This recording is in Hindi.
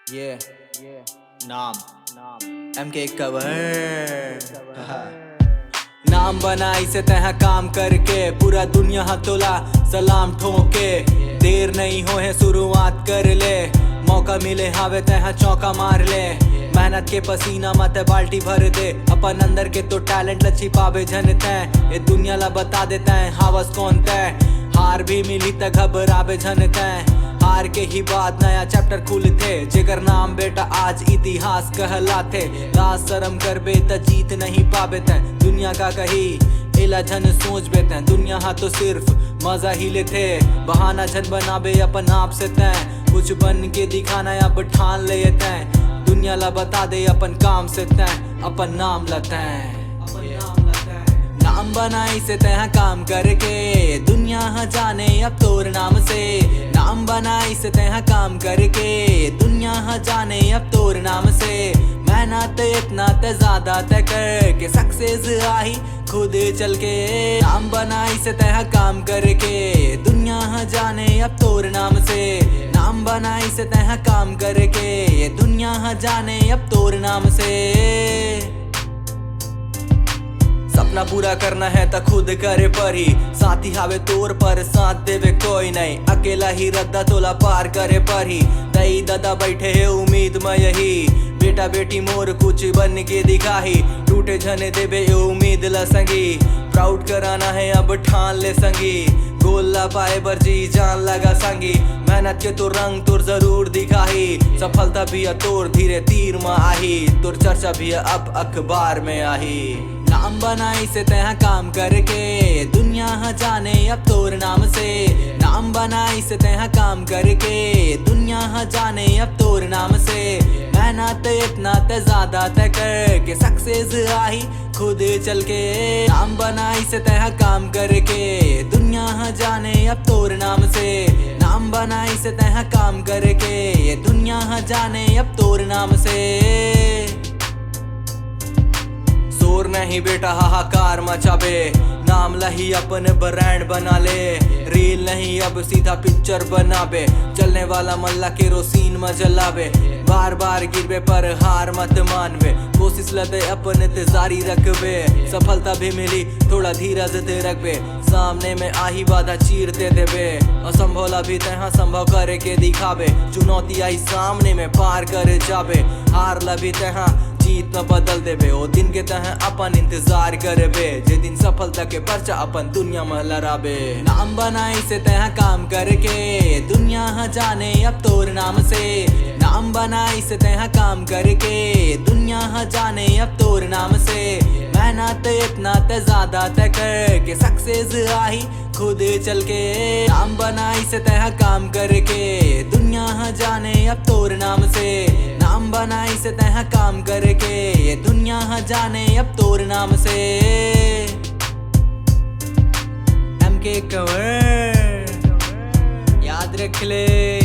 ये नाम MK कवर नाम बना इसे तह काम करके पूरा दुनिया हथोला सलाम ठोके। देर नहीं हो है शुरुआत कर ले, मौका मिले हावे तह चौका मार ले। मेहनत के पसीना मत बाल्टी भर दे, अपन अंदर के तो टैलेंट लच्छी पावे जनते हैं। ये दुनिया ला बता देते हैं हावस कौन तय। हार भी मिली त घबरावे जनते हैं, हार के ही बाद नया चैप्टर खुलते। जेकर नाम बेटा आज इतिहास कहलाते, लाज शर्म कर बे त जीत नहीं पावे तै। दुनिया का कही इला झन सोच बेते, दुनिया हाँ तो सिर्फ मजा ही लेते। बहाना झन बनाबे अपन आप से तै, कुछ बन के दिखाना अब ठान ले तै। दुनिया ला बता दे अपन काम से तै, अपन नाम लते। नाम बनाई से तह काम करके दुनिया हाँ जाने अब तोर नाम से। नाम बनाई से तह काम करके दुनिया हाँ जाने अब तोर नाम से। मेहनत इतना ते ज्यादा तय कर के सक्सेस आई खुद चल के। नाम बनाई से तह काम करके दुनिया हाँ जाने अब तोर नाम से। नाम बनाई से तह काम करके दुनिया हाँ जाने अब तोर नाम से। सपना पूरा करना है तो खुद करे परी, साथी हावे तोर पर साथ देवे कोई नहीं। अकेला ही रद्दा तोला पार करे परी, दई दादा बैठे है उम्मीद में यही। बेटा बेटी मोर कुछ बन के दिखाही, टूटे झने देवे उम्मीद ला संगी। प्राउड कराना है अब ठान ले संगी, गोल ला पाए बर्जी जान लगा संगी। मेहनत के तो रंग तुर जरूर दिखाही, सफलता भी तोर धीरे तीर में आही। तुर चर्चा भी अब अखबार में आही। नाम बनाई से तह काम करके दुनिया हाँ जाने अब तोर नाम से। नाम बनाई से तह काम करके दुनिया हाँ जाने अब तोर नाम से। मेहनत इतना ते ज्यादा तय कर के सक्सेस आई खुद चल के। नाम बनाई से तह काम करके दुनिया हाँ जाने अब तोर नाम से। नाम बनाई से तह काम करके दुनिया हाँ जाने अब तोर नाम से। शोर नहीं बेटा हाहाकार मचाबे, नाम लही अपन ब्रांड बना ले। रील नहीं अब सीधा पिक्चर बनाबे, चलने वाला मल्ला केरोसिन में जलावे। बार बार गिरबे पर हार मत मानबे, कोशिश लदे अपन ते जारी रखबे। सफलता भी मिली थोड़ा धीरज ते रखबे, सामने में आही बाधा चीरते देबे। असंभव ला भी तहाँ संभव करे के दिखाबे, चुनौती आई सामने में पार कर जाबे। हार ला भी तहाँ जीत न बदल देबे, ओ दिन के तह अपन इंतजार करबे। जे दिन सफलता के पर्चा अपन दुनिया में लहराबे। नाम बनाई से तह काम करके दुनिया हाँ जाने अब तोर नाम से। नाम बनाई से तह काम करके दुनिया हाँ जाने अब तोर नाम से। मेहनत इतना ते ज्यादा तय कर के सक्सेस आई खुद चल के। नाम बनाई से तह काम करके दुनिया हाँ जाने अब तोर नाम से। नाम बनाई से तह काम करके दुनिया हाँ जाने अब तोर नाम से। MK कवर याद रख ले।